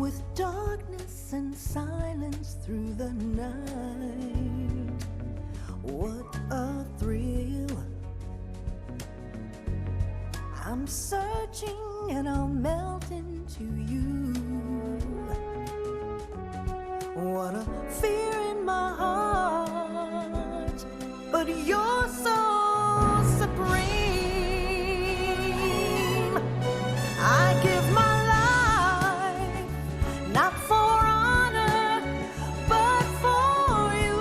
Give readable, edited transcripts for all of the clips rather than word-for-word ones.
with darkness and silence through the night. What a thrill. I'm searching and I'll melt into you. What a fear in my heart, but you're so supreme. I give my life, not for honor, but for you.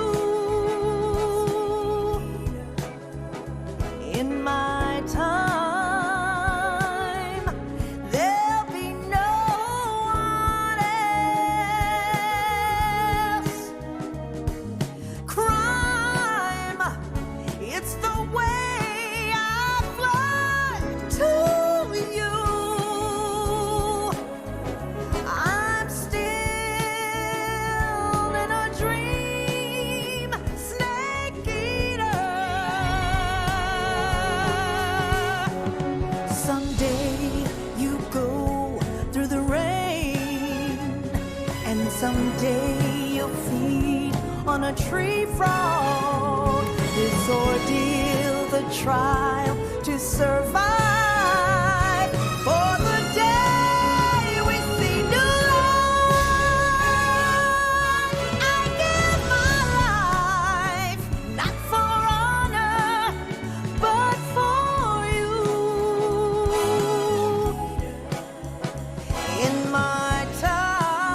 In my time, there'll be no one else. Crime, it's the way I fly to you. I'm still in a dream, snake eater. Someday you go through the rain, and someday you'll feed on a tree frog. This ordeal, the trial to survive, for the day we see new light. I give my life, not for honor, but for you. In my time,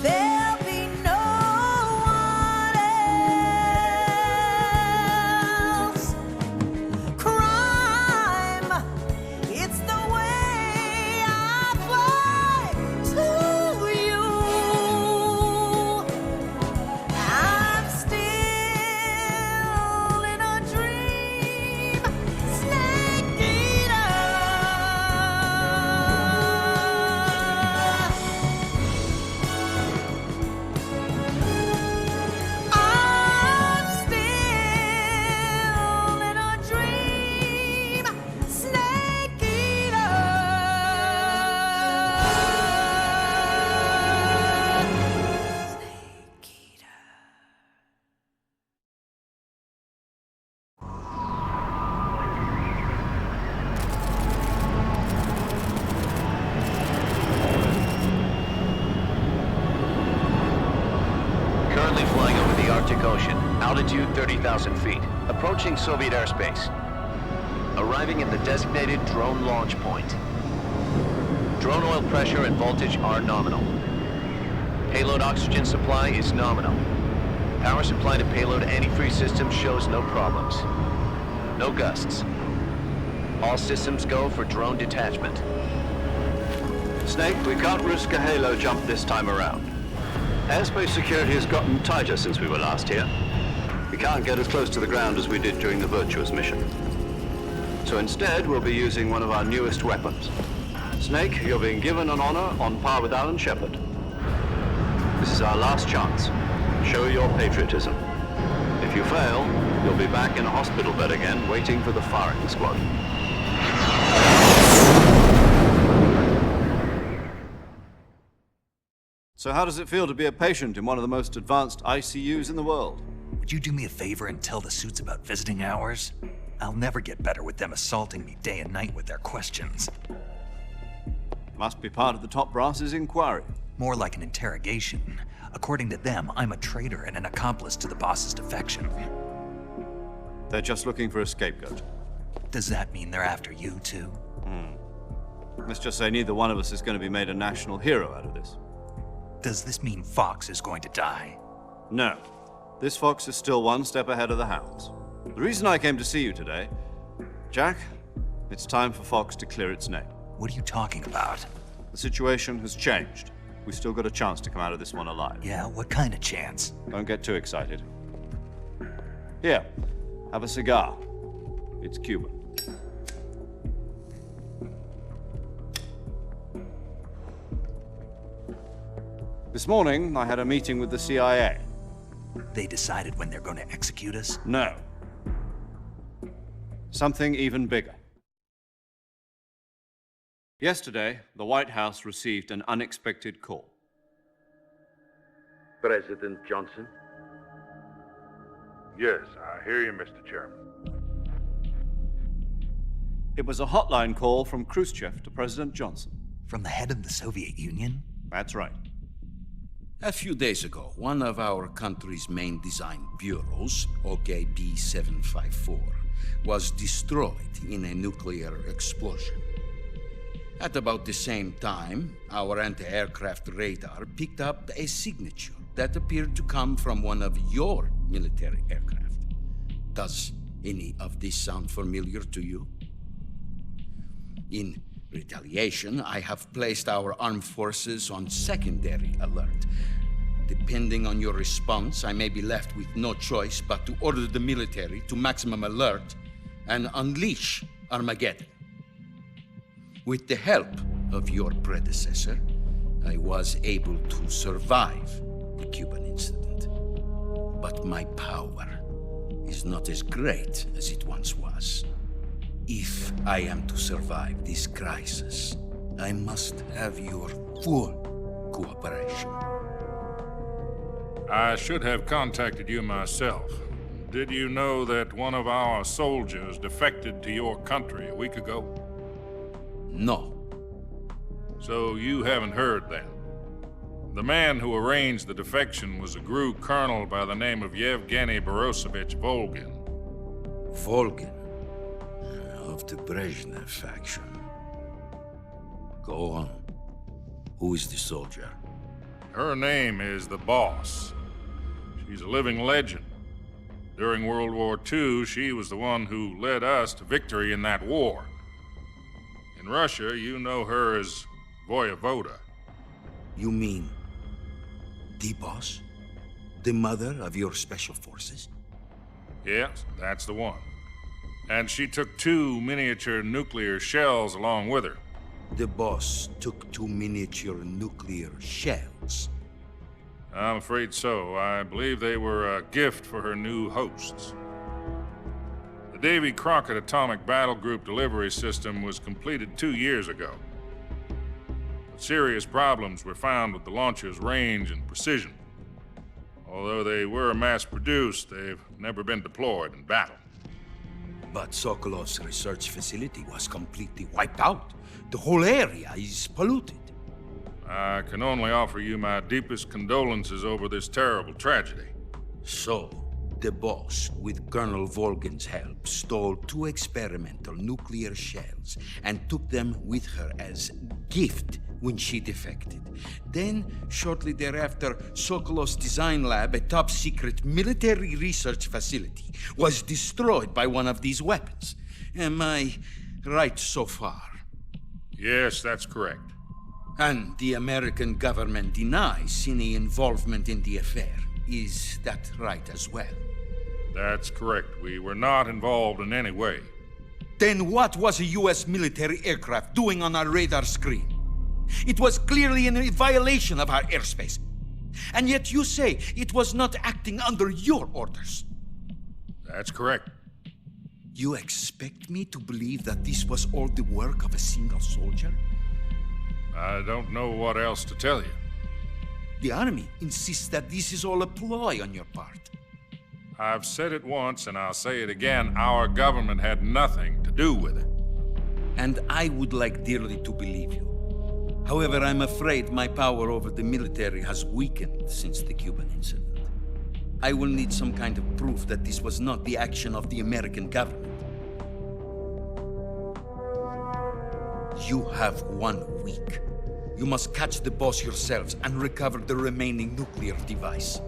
there'll be no one else. Crime, it's the way I fly to you. I'm still in a dream, snake eater. I'm still in a dream, snake eater. Snake eater. Currently flying over the Arctic Ocean, altitude 30,000 feet, approaching Soviet airspace. Arriving at the designated drone launch point. Drone oil pressure and voltage are nominal. Payload oxygen supply is nominal. Power supply to payload antifreeze system shows no problems. No gusts. All systems go for drone detachment. Snake, we can't risk a halo jump this time around. Airspace security has gotten tighter since we were last here. We can't get as close to the ground as we did during the Virtuous mission. So instead, we'll be using one of our newest weapons. Snake, you're being given an honor on par with Alan Shepard. This is our last chance. Show your patriotism. If you fail, you'll be back in a hospital bed again, waiting for the firing squad. So how does it feel to be a patient in one of the most advanced ICUs in the world? Would you do me a favor and tell the suits about visiting hours? I'll never get better with them assaulting me day and night with their questions. Must be part of the top brass's inquiry. More like an interrogation. According to them, I'm a traitor and an accomplice to the boss's defection. They're just looking for a scapegoat. Does that mean they're after you too? Let's just say neither one of us is going to be made a national hero out of this. Does this mean Fox is going to die? No. This fox is still one step ahead of the hounds. The reason I came to see you today, Jack, it's time for Fox to clear its name. What are you talking about? The situation has changed. We've still got a chance to come out of this one alive. Yeah, what kind of chance? Don't get too excited. Here, have a cigar. It's Cuban. This morning, I had a meeting with the CIA. They decided when they're going to execute us? No. Something even bigger. Yesterday, the White House received an unexpected call. President Johnson? Yes, I hear you, Mr. Chairman. It was a hotline call from Khrushchev to President Johnson. From the head of the Soviet Union? That's right. A few days ago, one of our country's main design bureaus, OKB 754, was destroyed in a nuclear explosion. At about the same time, our anti-aircraft radar picked up a signature that appeared to come from one of your military aircraft. Does any of this sound familiar to you? In retaliation, I have placed our armed forces on secondary alert. Depending on your response, I may be left with no choice but to order the military to maximum alert and unleash Armageddon. With the help of your predecessor, I was able to survive the Cuban incident. But my power is not as great as it once was. If I am to survive this crisis, I must have your full cooperation. I should have contacted you myself. Did you know that one of our soldiers defected to your country a week ago? No. So you haven't heard then. The man who arranged the defection was a GRU colonel by the name of Yevgeny Borosovich Volgin. Volgin, of the Brezhnev faction. Go on. Who is the soldier? Her name is the Boss. She's a living legend. During World War II, she was the one who led us to victory in that war. In Russia, you know her as Voyevoda. You mean the boss? The mother of your special forces? Yes, that's the one. And she took 2 miniature nuclear shells along with her. The boss took 2 miniature nuclear shells. I'm afraid so. I believe they were a gift for her new hosts. The Davy Crockett Atomic Battle Group delivery system was completed 2 years ago. But serious problems were found with the launcher's range and precision. Although they were mass-produced, they've never been deployed in battle. But Sokolov's research facility was completely wiped out. The whole area is polluted. I can only offer you my deepest condolences over this terrible tragedy. So, the boss, with Colonel Volgin's help, stole 2 experimental nuclear shells and took them with her as gift when she defected. Then, shortly thereafter, Sokolov's design lab, a top-secret military research facility, was destroyed by one of these weapons. Am I right so far? Yes, that's correct. And the American government denies any involvement in the affair. Is that right as well? That's correct. We were not involved in any way. Then what was a U.S. military aircraft doing on our radar screen? It was clearly in violation of our airspace. And yet you say it was not acting under your orders. That's correct. You expect me to believe that this was all the work of a single soldier? I don't know what else to tell you. The army insists that this is all a ploy on your part. I've said it once and I'll say it again. Our government had nothing to do with it. And I would like dearly to believe you. However, I'm afraid my power over the military has weakened since the Cuban incident. I will need some kind of proof that this was not the action of the American government. You have 1 week. You must catch the boss yourselves and recover the remaining nuclear device.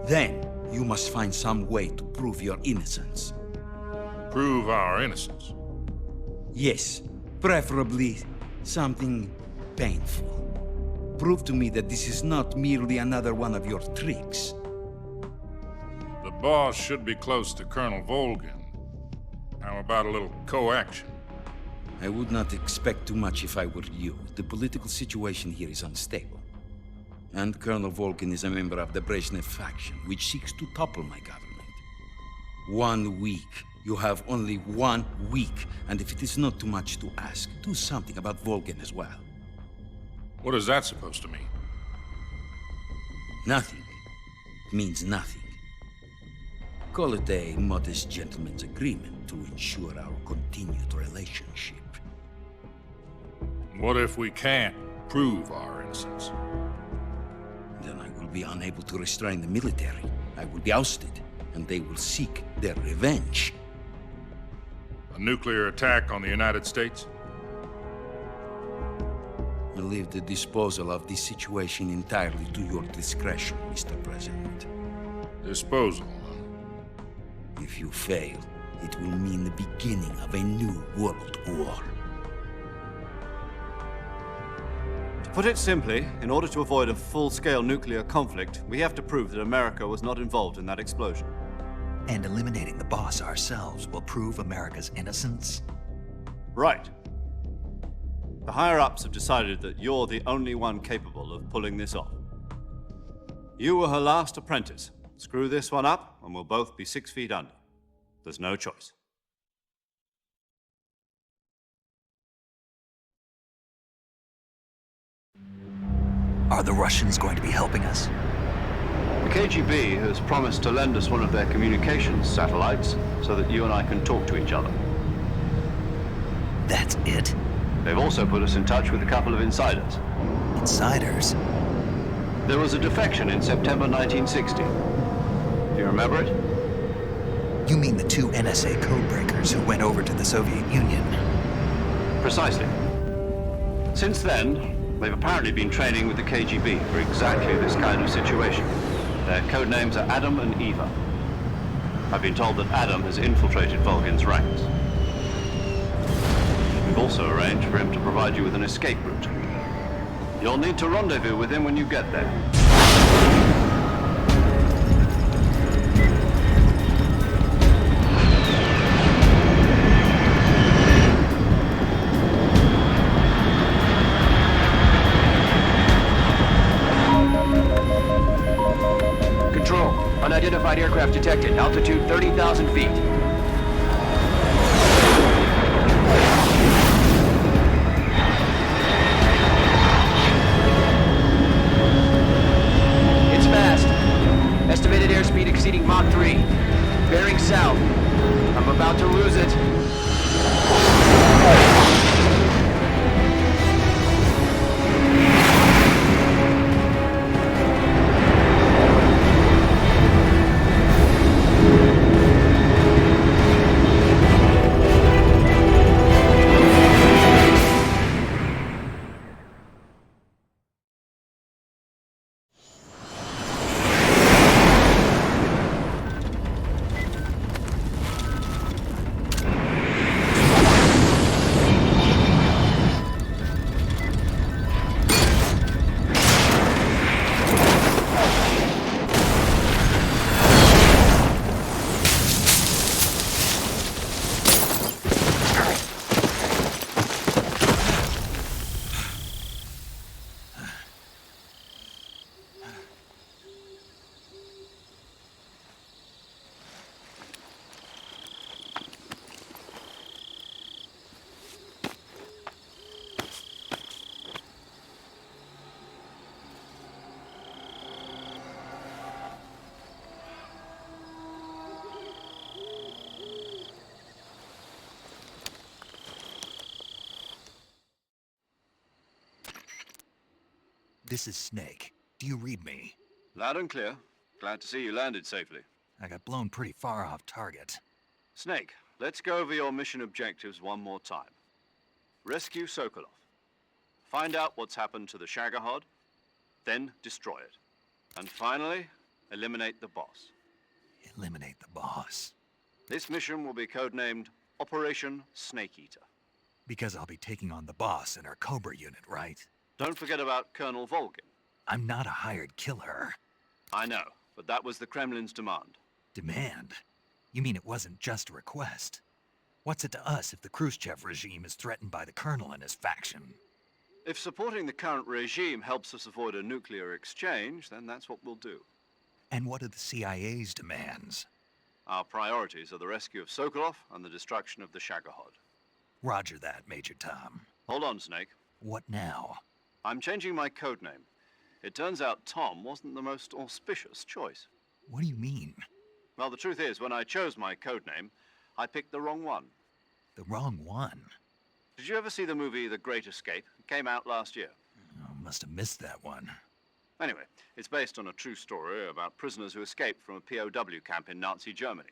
Then, you must find some way to prove your innocence. Prove our innocence. Yes, preferably something painful. Prove to me that this is not merely another one of your tricks. The boss should be close to Colonel Volgin. How about a little co-action? I would not expect too much if I were you. The political situation here is unstable. And Colonel Volgin is a member of the Brezhnev faction, which seeks to topple my government. 1 week You have only 1 week, and if it is not too much to ask, do something about Volgin as well. What is that supposed to mean? Nothing means nothing. Call it a modest gentleman's agreement to ensure our continued relationship. What if we can't prove our innocence? Then I will be unable to restrain the military. I will be ousted, and they will seek their revenge. A nuclear attack on the United States? I leave the disposal of this situation entirely to your discretion, Mr. President. Disposal, huh? If you fail, it will mean the beginning of a new world war. To put it simply, in order to avoid a full-scale nuclear conflict, we have to prove that America was not involved in that explosion. And eliminating the boss ourselves will prove America's innocence? Right. The higher-ups have decided that you're the only one capable of pulling this off. You were her last apprentice. Screw this one up, and we'll both be 6 feet under. There's no choice. Are the Russians going to be helping us? The KGB has promised to lend us one of their communications satellites so that you and I can talk to each other. That's it? They've also put us in touch with a couple of insiders. Insiders? There was a defection in September 1960. Do you remember it? You mean the 2 NSA codebreakers who went over to the Soviet Union? Precisely. Since then, they've apparently been training with the KGB for exactly this kind of situation. Their code names are Adam and Eva. I've been told that Adam has infiltrated Volgin's ranks. We've also arranged for him to provide you with an escape route. You'll need to rendezvous with him when you get there. Control, unidentified aircraft detected. Altitude 30,000 feet. It's fast. Estimated airspeed exceeding Mach 3. Bearing south. I'm about to lose it. This is Snake. Do you read me? Loud and clear. Glad to see you landed safely. I got blown pretty far off target. Snake, let's go over your mission objectives one more time. Rescue Sokolov. Find out what's happened to the Shagohod, then destroy it. And finally, eliminate the boss. Eliminate the boss. This mission will be codenamed Operation Snake Eater. Because I'll be taking on the boss in our Cobra unit, right? Don't forget about Colonel Volgin. I'm not a hired killer. I know, but that was the Kremlin's demand. Demand? You mean it wasn't just a request? What's it to us if the Khrushchev regime is threatened by the Colonel and his faction? If supporting the current regime helps us avoid a nuclear exchange, then that's what we'll do. And what are the CIA's demands? Our priorities are the rescue of Sokolov and the destruction of the Shagohod. Roger that, Major Tom. Hold on, Snake. What now? I'm changing my code name. It turns out Tom wasn't the most auspicious choice. What do you mean? Well, the truth is, when I chose my code name, I picked the wrong one. The wrong one? Did you ever see the movie The Great Escape? It came out last year. Oh, must have missed that one. Anyway, it's based on a true story about prisoners who escaped from a POW camp in Nazi Germany.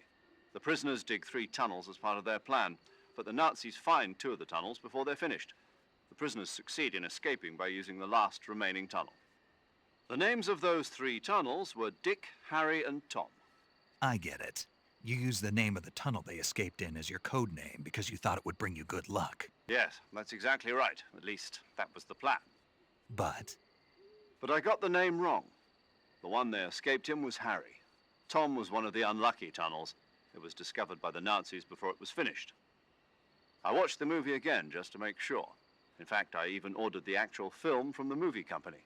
The prisoners dig 3 tunnels as part of their plan, but the Nazis find 2 of the tunnels before they're finished. The prisoners succeed in escaping by using the last remaining tunnel. The names of those 3 tunnels were Dick, Harry, and Tom. I get it. You used the name of the tunnel they escaped in as your code name because you thought it would bring you good luck. Yes, that's exactly right. At least, that was the plan. But But I got the name wrong. The one they escaped in was Harry. Tom was one of the unlucky tunnels. It was discovered by the Nazis before it was finished. I watched the movie again just to make sure. In fact, I even ordered the actual film from the movie company.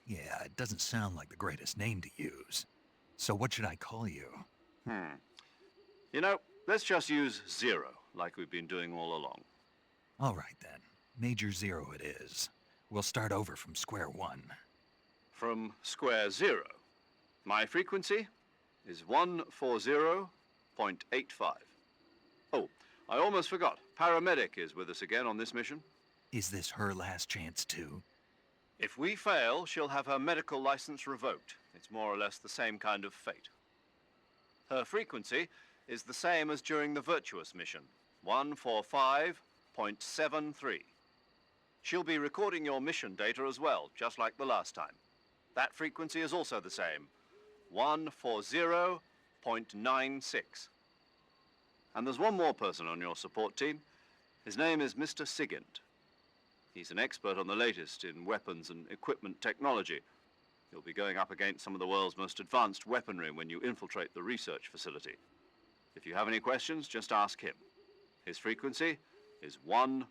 yeah, it doesn't sound like the greatest name to use. So what should I call you? You know, let's just use Zero, like we've been doing all along. All right then. Major Zero it is. We'll start over from square one. From square 0. My frequency is 140.85. Oh, I almost forgot. Paramedic is with us again on this mission. Is this her last chance too? If we fail, she'll have her medical license revoked. It's more or less the same kind of fate. Her frequency is the same as during the Virtuous mission, 145.73. She'll be recording your mission data as well, just like the last time. That frequency is also the same, 140.96. And there's one more person on your support team. His name is Mr. Sigint. He's an expert on the latest in weapons and equipment technology. You'll be going up against some of the world's most advanced weaponry when you infiltrate the research facility. If you have any questions, just ask him. His frequency is 148.41.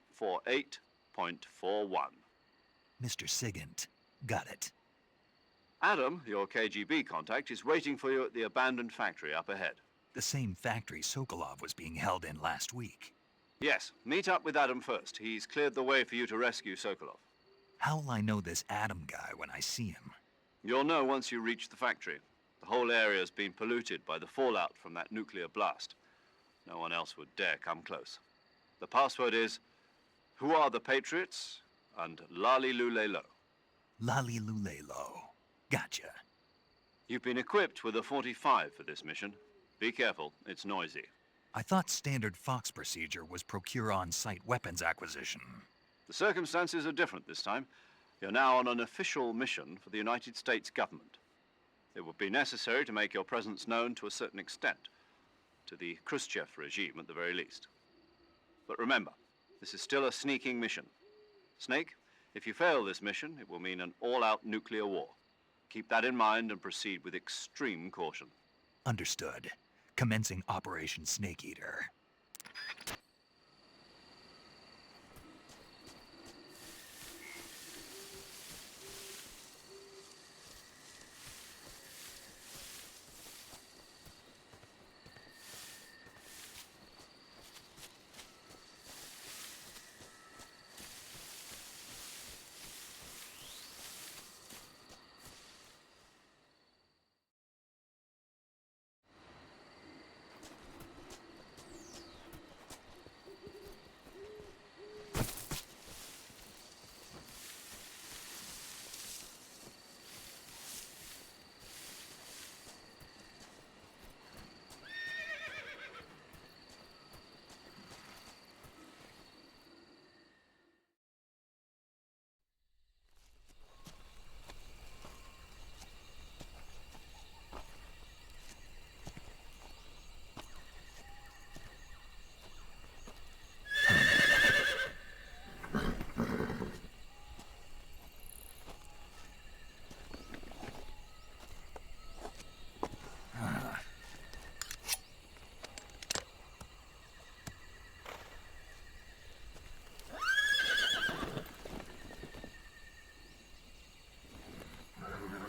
Mr. Sigint. Got it. Adam, your KGB contact, is waiting for you at the abandoned factory up ahead. The same factory Sokolov was being held in last week. Yes, meet up with Adam first. He's cleared the way for you to rescue Sokolov. How will I know this Adam guy when I see him? You'll know once you reach the factory. The whole area's been polluted by the fallout from that nuclear blast. No one else would dare come close. The password is, "Who are the Patriots?" and "Lali Lulelo." Lali Lulelo. Gotcha. You've been equipped with a 45 for this mission. Be careful, it's noisy. I thought standard Fox procedure was procure on-site weapons acquisition. The circumstances are different this time. You're now on an official mission for the United States government. It would be necessary to make your presence known to a certain extent, to the Khrushchev regime at the very least. But remember, this is still a sneaking mission. Snake, if you fail this mission, it will mean an all-out nuclear war. Keep that in mind and proceed with extreme caution. Understood. Commencing Operation Snake Eater.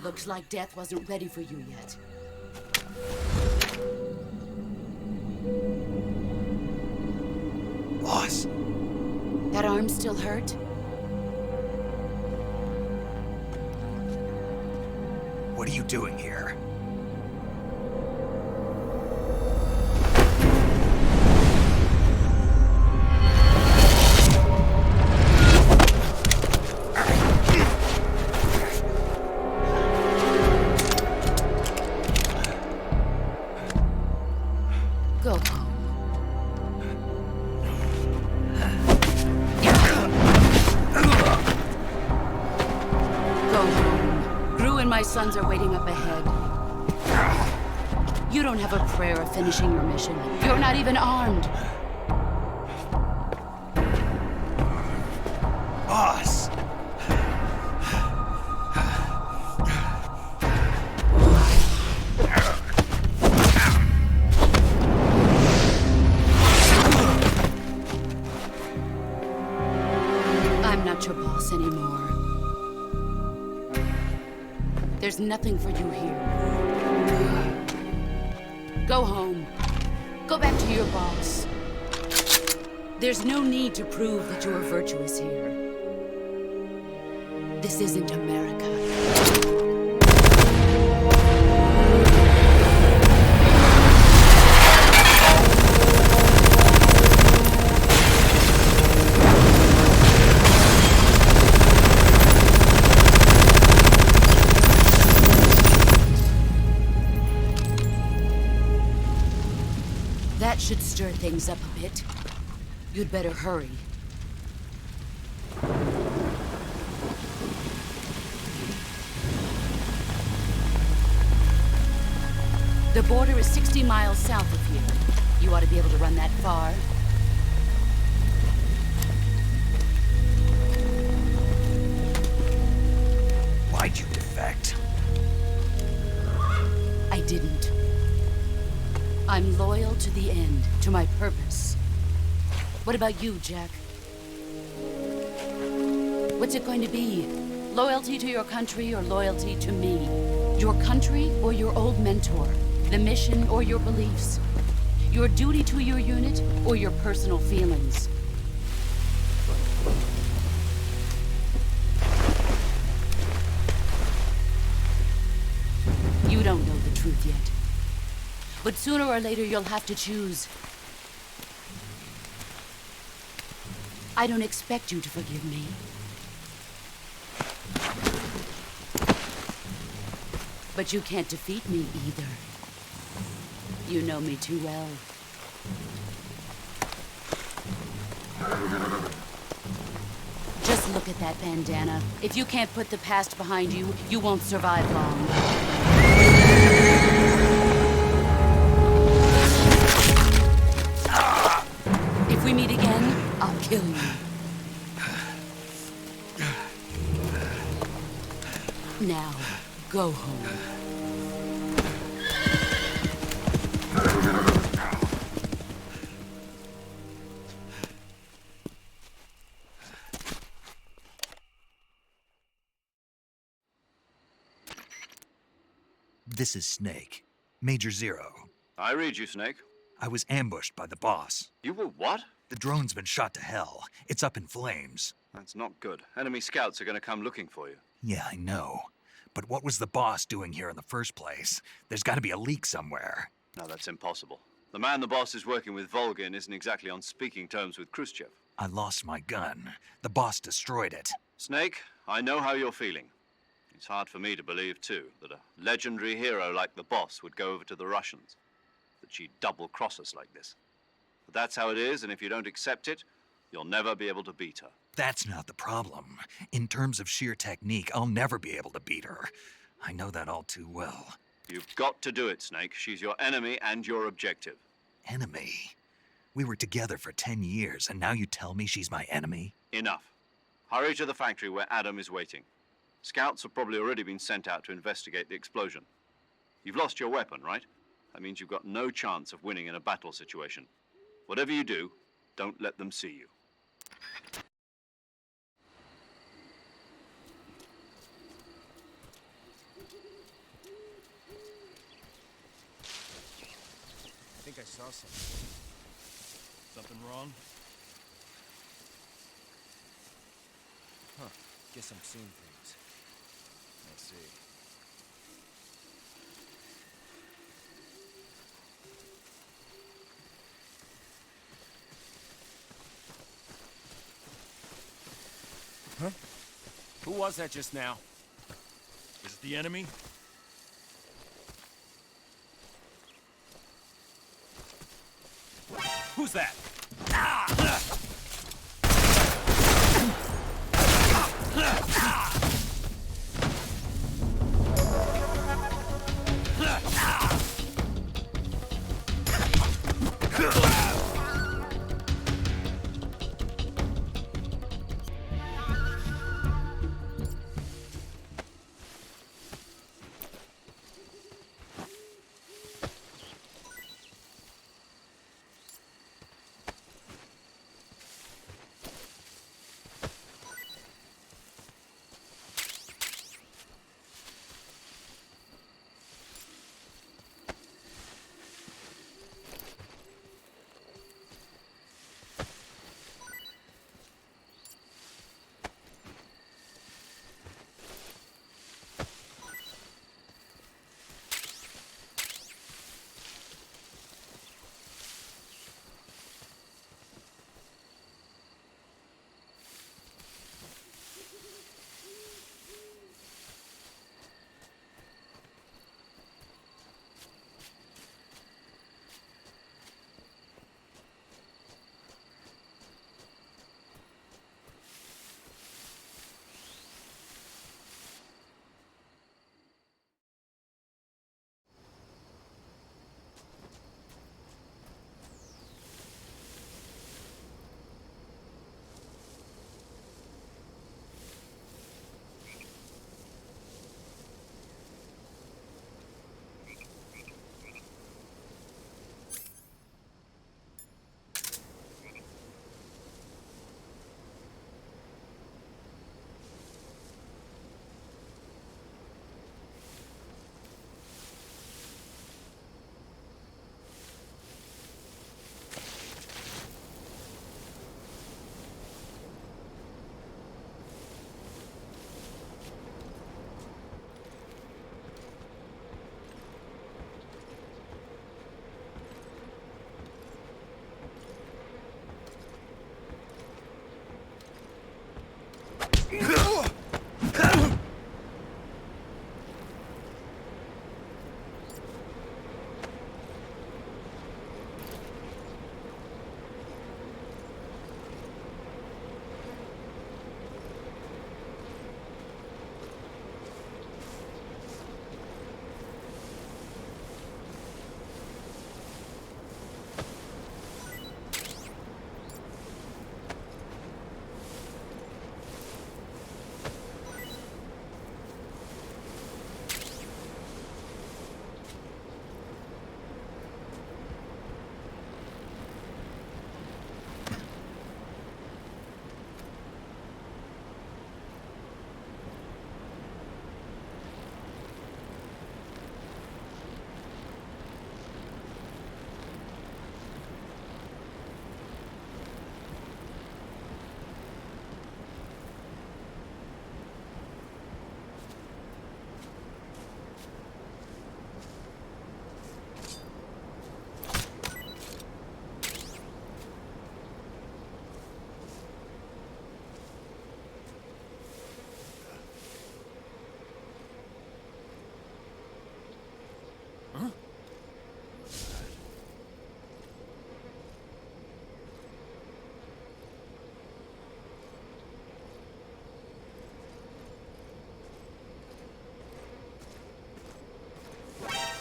Looks like death wasn't ready for you yet. Boss? That arm still hurt? What are you doing here? Go home. Go home. Gru and my sons are waiting up ahead. You don't have a prayer of finishing your mission. You're not even armed. Boss! I'm not your boss anymore. There's nothing for you here. Go home. Go back to your boss. There's no need to prove that you're virtuous here. This isn't America. That should stir things up a bit. You'd better hurry. The border is 60 miles south of here. You ought to be able to run that far. Why'd you defect? I didn't. I'm loyal to the end, to my purpose. What about you, Jack? What's it going to be? Loyalty to your country or loyalty to me? Your country or your old mentor? The mission or your beliefs? Your duty to your unit or your personal feelings? You don't know the truth yet. But sooner or later, you'll have to choose. I don't expect you to forgive me. But you can't defeat me either. You know me too well. Just look at that bandana. If you can't put the past behind you, you won't survive long. If we meet again, I'll kill you. Now, go home. This is Snake. Major Zero. I read you, Snake. I was ambushed by the boss. You were what? The drone's been shot to hell. It's up in flames. That's not good. Enemy scouts are going to come looking for you. Yeah, I know. But what was the boss doing here in the first place? There's got to be a leak somewhere. No, that's impossible. The man the boss is working with, Volgin, isn't exactly on speaking terms with Khrushchev. I lost my gun. The boss destroyed it. Snake, I know how you're feeling. It's hard for me to believe, too, that a legendary hero like the boss would go over to the Russians. That she'd double-cross us like this. But that's how it is, and if you don't accept it, you'll never be able to beat her. That's not the problem. In terms of sheer technique, I'll never be able to beat her. I know that all too well. You've got to do it, Snake. She's your enemy and your objective. Enemy? We were together for 10 years, and now you tell me she's my enemy? Enough. Hurry to the factory where Adam is waiting. Scouts have probably already been sent out to investigate the explosion. You've lost your weapon, right? That means you've got no chance of winning in a battle situation. Whatever you do, don't let them see you. I think I saw something. Something wrong? Huh. Guess I'm seeing things. I see. Huh? Who was that just now? Is it the enemy? Who's that?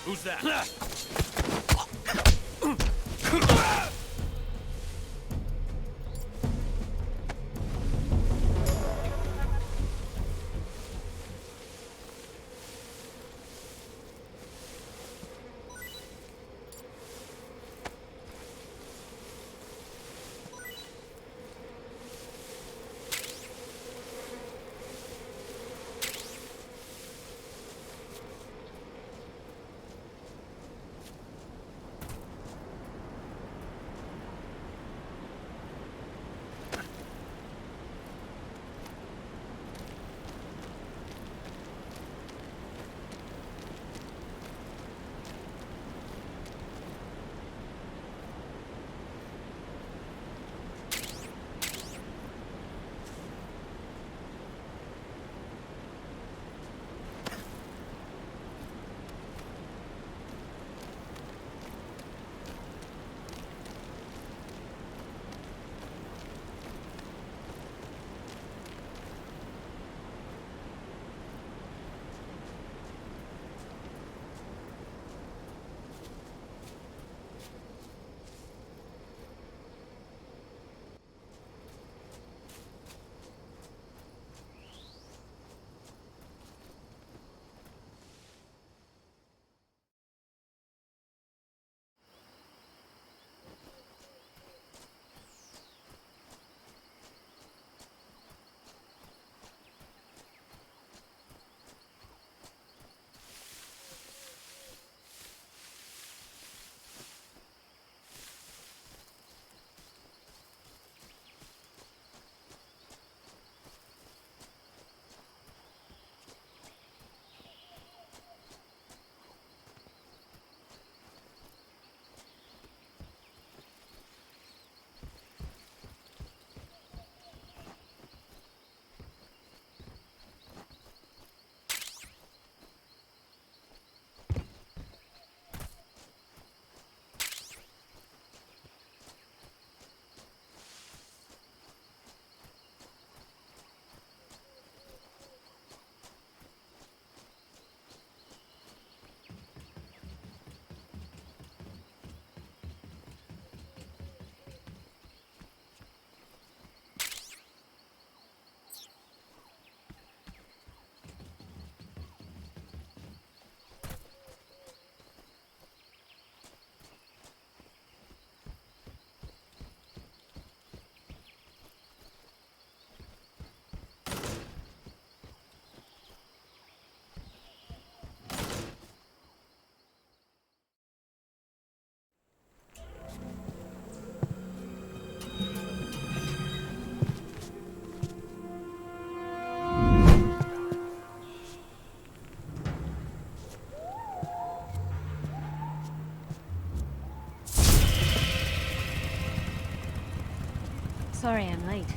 Who's that? Sorry I'm late.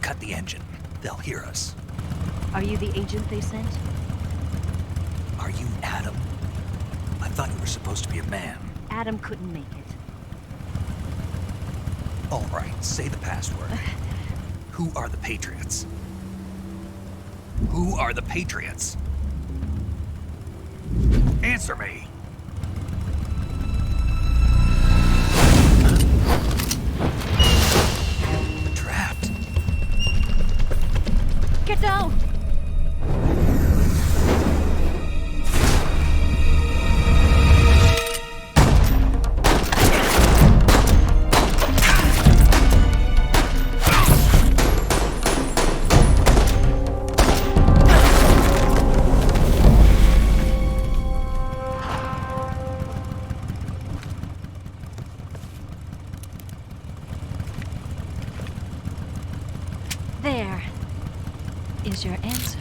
Cut the engine. They'll hear us. Are you the agent they sent? Are you Adam? I thought you were supposed to be a man. Adam couldn't make it. All right, say the password. Who are the Patriots? Who are the Patriots? Answer me! Trapped. Get down! There is your answer.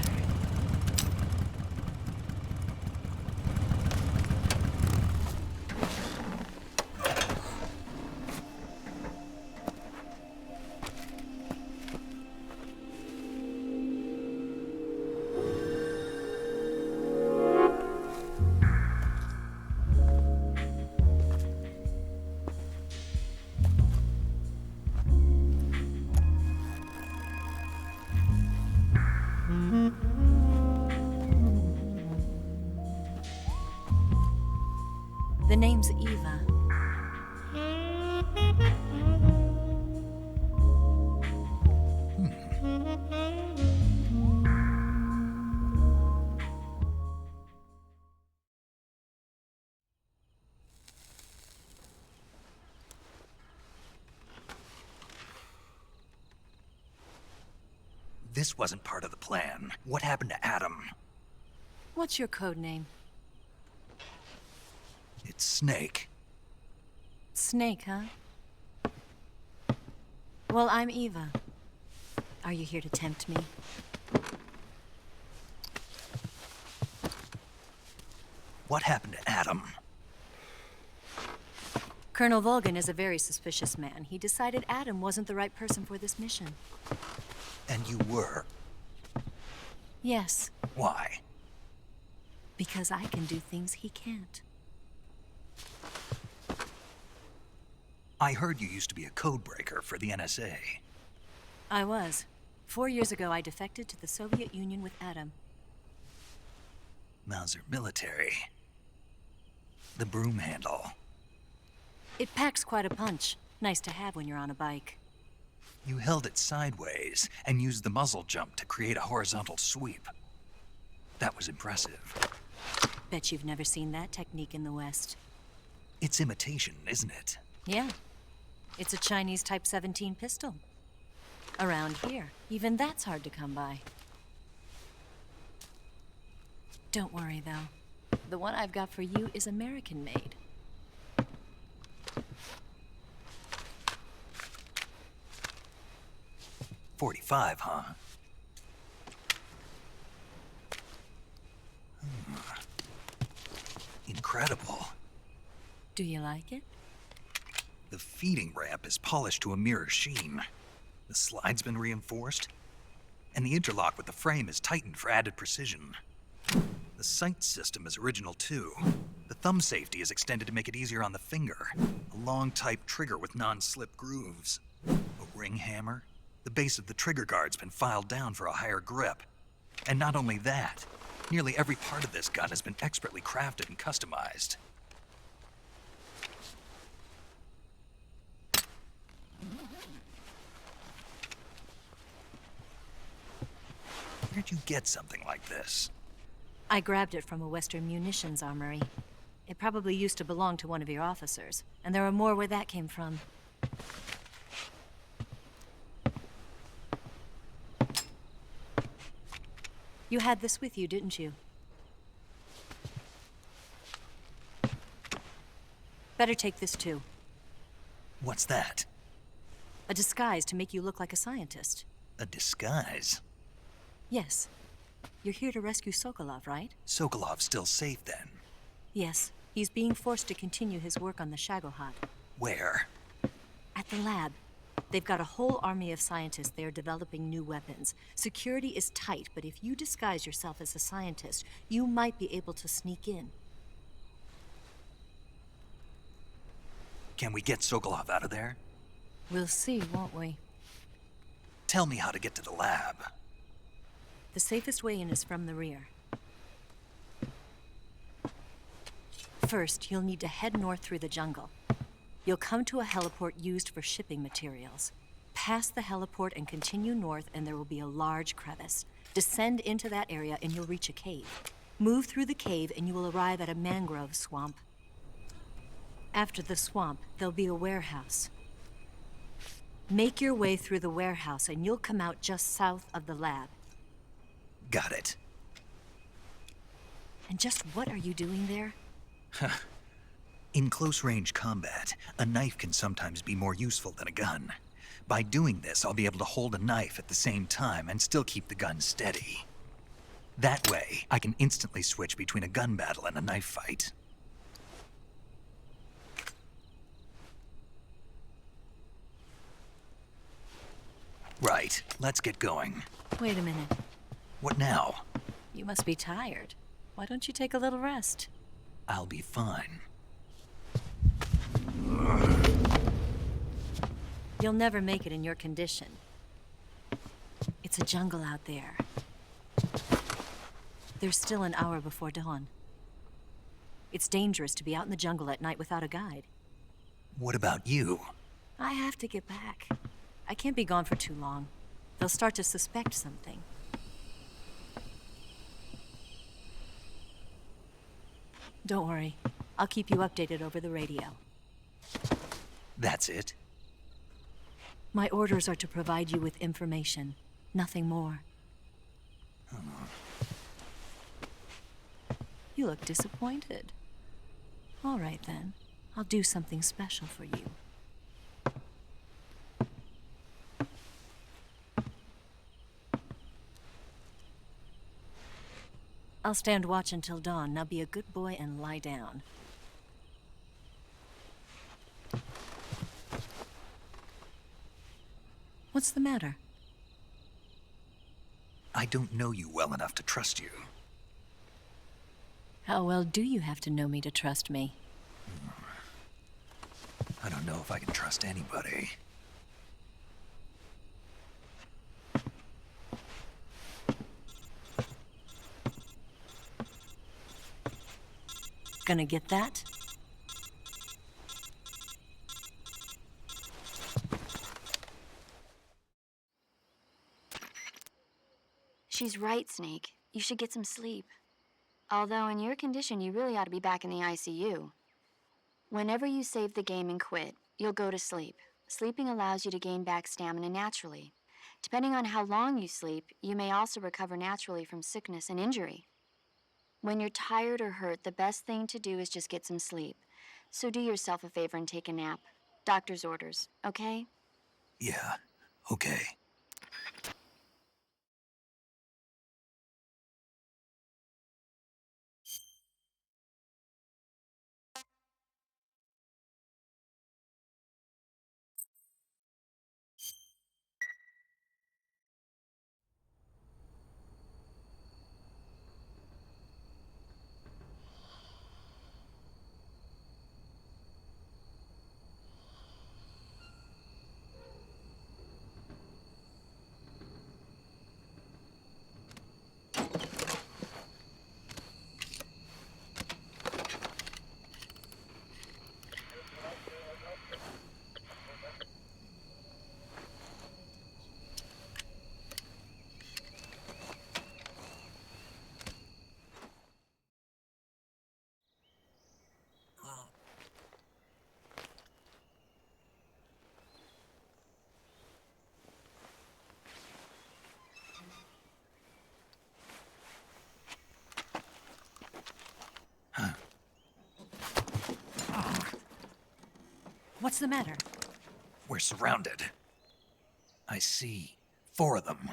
The name's Eva. This wasn't part of the plan. What happened to Adam? What's your code name? It's Snake. Snake, huh? Well, I'm Eva. Are you here to tempt me? What happened to Adam? Colonel Volgan is a very suspicious man. He decided Adam wasn't the right person for this mission. And you were? Yes, Why? because I can do things he can't. I heard you used to be a codebreaker for the NSA. I was. 4 years ago, I defected to the Soviet Union with Adam. Mangeur military. The broom handle. It packs quite a punch. Nice to have when you're on a bike. You held it sideways and used the muzzle jump to create a horizontal sweep. That was impressive. Bet you've never seen that technique in the West. It's imitation, isn't it? Yeah. It's a Chinese Type 17 pistol. Around here, even that's hard to come by. Don't worry, though. The one I've got for you is American-made. .45, huh? Incredible. Do you like it? The feeding ramp is polished to a mirror sheen. The slide's been reinforced, and the interlock with the frame is tightened for added precision. The sight system is original too. The thumb safety is extended to make it easier on the finger. A long-type trigger with non-slip grooves. A ring hammer. The base of the trigger guard's been filed down for a higher grip. And not only that, nearly every part of this gun has been expertly crafted and customized. Where'd you get something like this? I grabbed it from a Western munitions armory. It probably used to belong to one of your officers, and there are more where that came from. You had this with you, didn't you? Better take this too. What's that? A disguise to make you look like a scientist. A disguise? Yes. You're here to rescue Sokolov, right? Sokolov's still safe then? Yes. He's being forced to continue his work on the Shagohod. Where? At the lab. They've got a whole army of scientists there developing new weapons. Security is tight, but if you disguise yourself as a scientist, you might be able to sneak in. Can we get Sokolov out of there? We'll see, won't we? Tell me how to get to the lab. The safest way in is from the rear. First, you'll need to head north through the jungle. You'll come to a heliport used for shipping materials. Pass the heliport and continue north, and there will be a large crevice. Descend into that area, and you'll reach a cave. Move through the cave, and you will arrive at a mangrove swamp. After the swamp, there'll be a warehouse. Make your way through the warehouse, and you'll come out just south of the lab. Got it. And just what are you doing there? In close-range combat, a knife can sometimes be more useful than a gun. By doing this, I'll be able to hold a knife at the same time and still keep the gun steady. That way, I can instantly switch between a gun battle and a knife fight. Right, let's get going. Wait a minute. What now? You must be tired. Why don't you take a little rest? I'll be fine. You'll never make it in your condition. It's a jungle out there. There's still an hour before dawn. It's dangerous to be out in the jungle at night without a guide. What about you? I have to get back. I can't be gone for too long. They'll start to suspect something. Don't worry. I'll keep you updated over the radio. That's it? My orders are to provide you with information, nothing more. You look disappointed. All right then. I'll do something special for you. I'll stand watch until dawn. Now be a good boy and lie down. What's the matter? I don't know you well enough to trust you. How well do you have to know me to trust me? I don't know if I can trust anybody. Gonna get that? She's right, Snake. You should get some sleep. Although in your condition, you really ought to be back in the ICU. Whenever you save the game and quit, you'll go to sleep. Sleeping allows you to gain back stamina naturally. Depending on how long you sleep, you may also recover naturally from sickness and injury. When you're tired or hurt, the best thing to do is just get some sleep. So do yourself a favor and take a nap. Doctor's orders, okay? Yeah, okay. What's the matter? We're surrounded. I see 4 of them.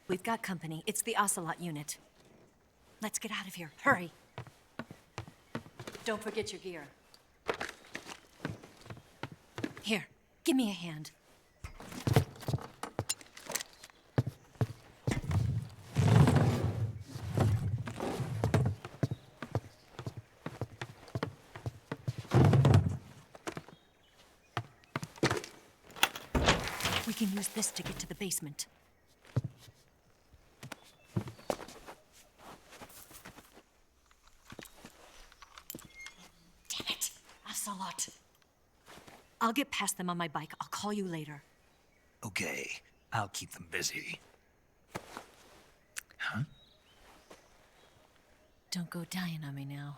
We've got company. It's the Ocelot unit. Let's get out of here. Hurry. Don't forget your gear. Here, give me a hand. We can use this to get to the basement. Damn it! Ocelot! I'll get past them on my bike. I'll call you later. Okay, I'll keep them busy. Huh? Don't go dying on me now.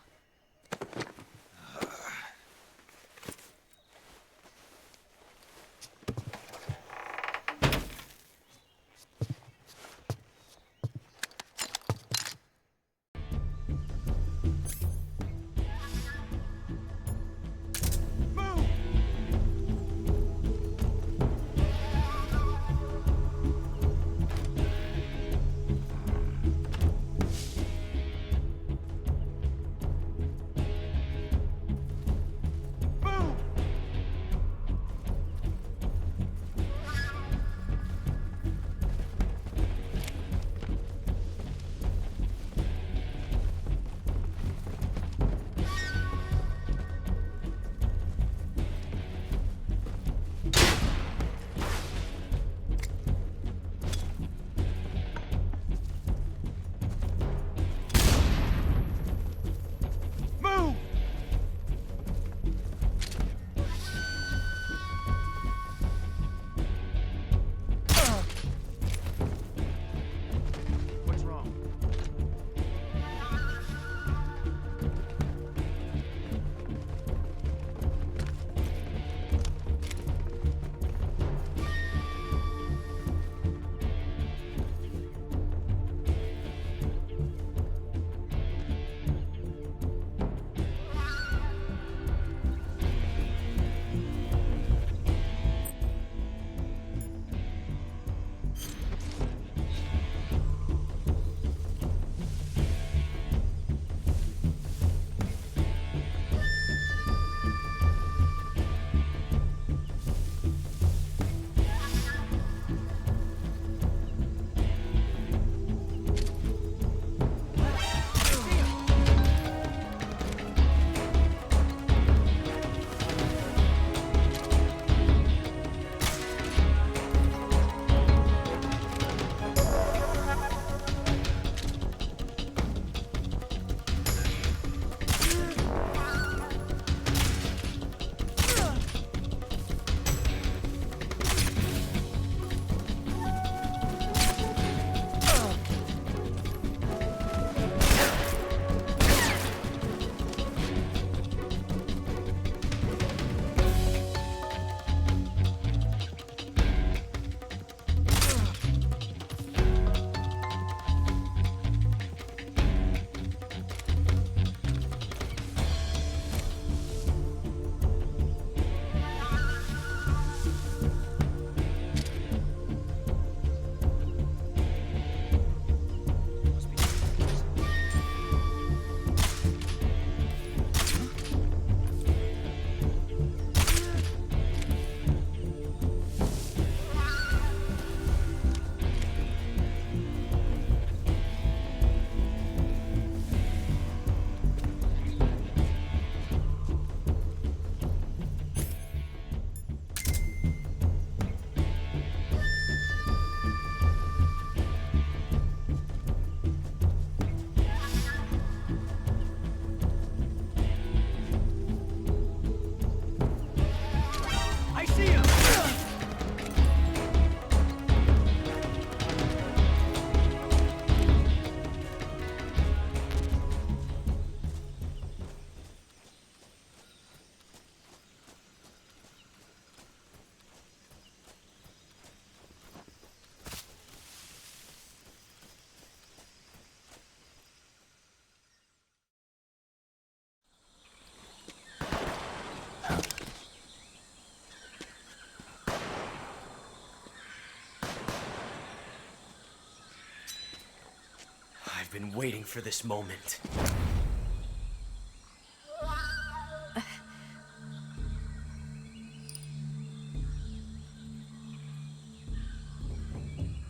I've been waiting for this moment.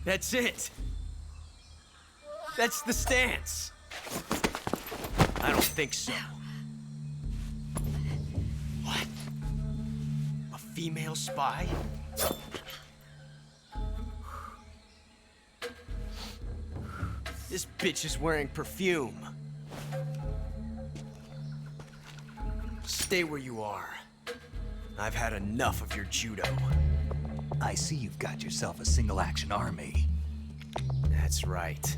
That's it. That's the stance. I don't think so. What? A female spy? This bitch is wearing perfume. Stay where you are. I've had enough of your judo. I see you've got yourself a single-action army. That's right.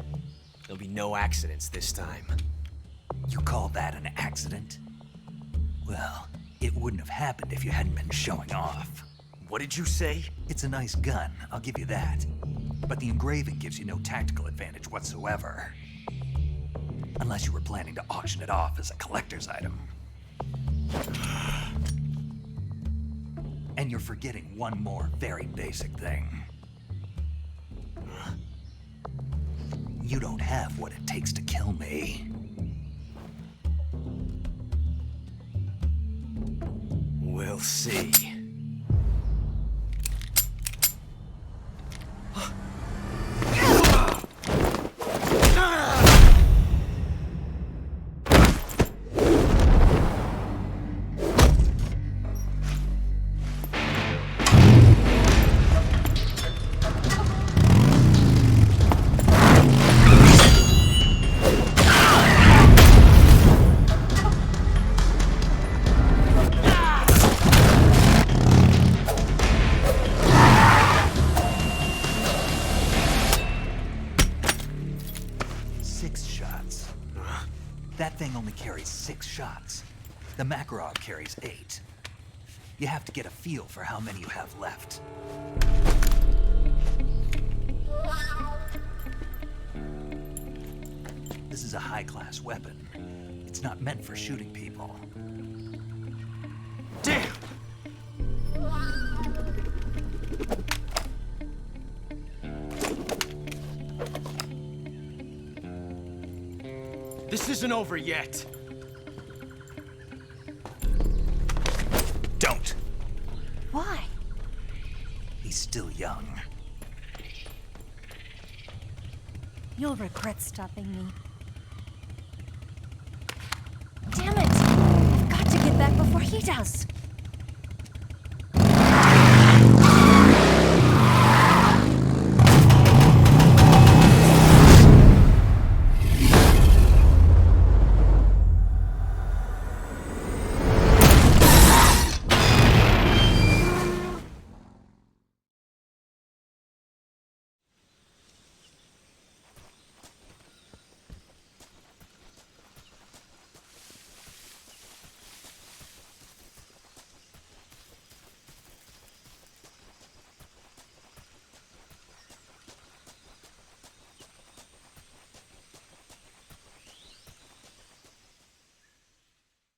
There'll be no accidents this time. You call that an accident? Well, it wouldn't have happened if you hadn't been showing off. What did you say? It's a nice gun, I'll give you that. But the engraving gives you no tactical advantage whatsoever. Unless you were planning to auction it off as a collector's item. And you're forgetting one more very basic thing. You don't have what it takes to kill me. We'll see. That thing only carries 6 shots. The Mangeur carries 8. You have to get a feel for how many you have left. This is a high-class weapon. It's not meant for shooting people. Damn! This isn't over yet. Don't. Why? He's still young. You'll regret stopping me. Damn it! I've got to get back before he does.